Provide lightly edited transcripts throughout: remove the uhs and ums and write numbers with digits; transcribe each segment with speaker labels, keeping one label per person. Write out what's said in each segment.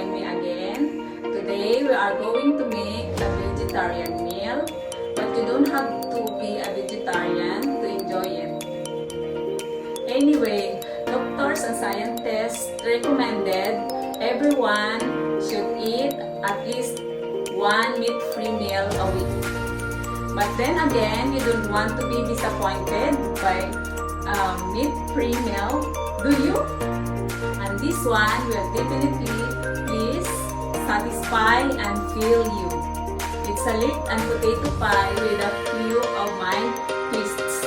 Speaker 1: join me again. Today we are going to make a vegetarian meal, but you don't have to be a vegetarian to enjoy it. Anyway, doctors and scientists recommended everyone should eat at least one meat-free meal a week. But then again, you don't want to be disappointed by meat-free meal, do you? And this one will definitely please satisfy and fill you. It's a leek and potato pie with a few of my twists.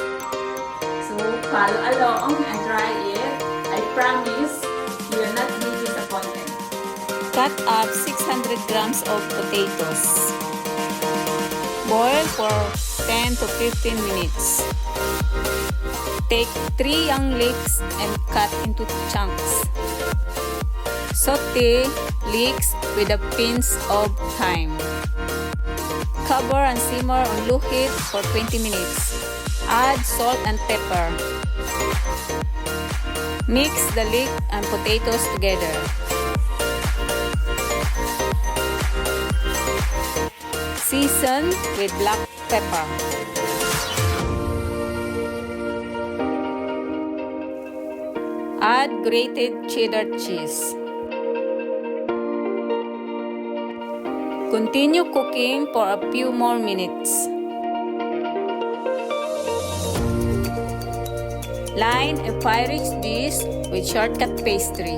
Speaker 1: So follow along and try it. I promise you will not be disappointed.
Speaker 2: Cut up 600 grams of potatoes. Boil for 10 to 15 minutes. Take 3 young leeks and cut into chunks. Saute leeks with a pinch of thyme. Cover and simmer on low heat for 20 minutes. Add salt and pepper. Mix the leek and potatoes together. Season with black pepper. Add grated cheddar cheese. Continue cooking for a few more minutes. Line a pie-rich dish with shortcut pastry.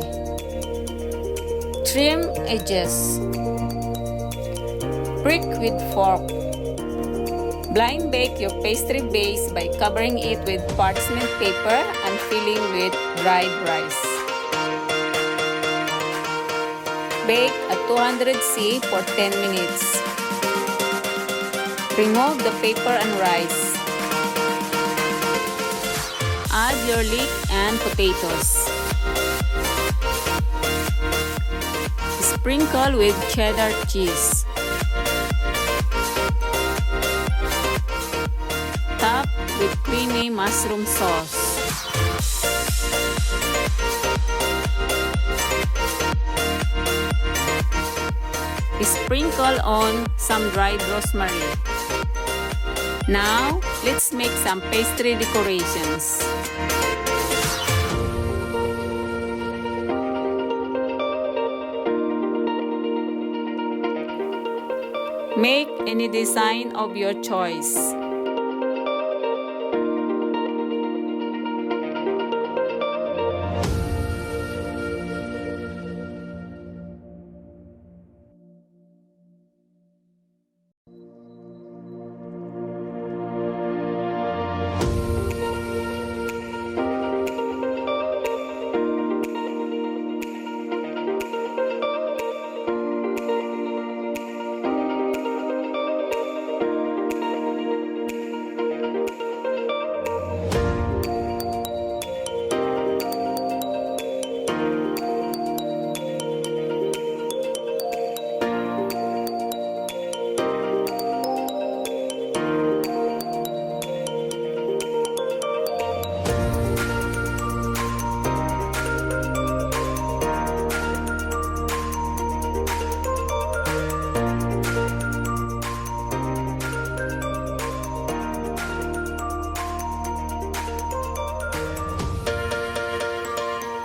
Speaker 2: Trim edges. Prick with fork. Blind bake your pastry base by covering it with parchment paper and filling with dried rice. Bake at 200°C for 10 minutes. Remove the paper and rice. Add your leek and potatoes. Sprinkle with cheddar cheese. Top with creamy mushroom sauce. Sprinkle on some dried rosemary. Now, let's make some pastry decorations. Make any design of your choice.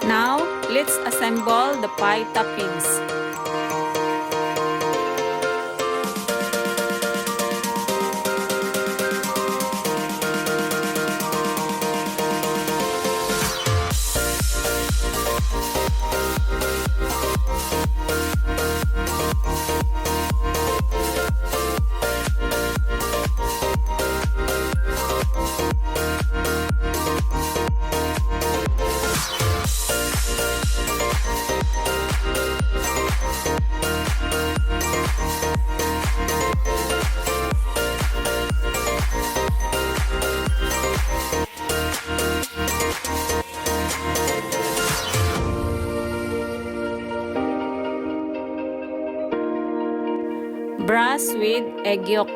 Speaker 2: Now, let's assemble the pie toppings. Brush with egg yolk.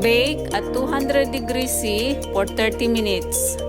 Speaker 2: Bake at 200 degrees C for 30 minutes.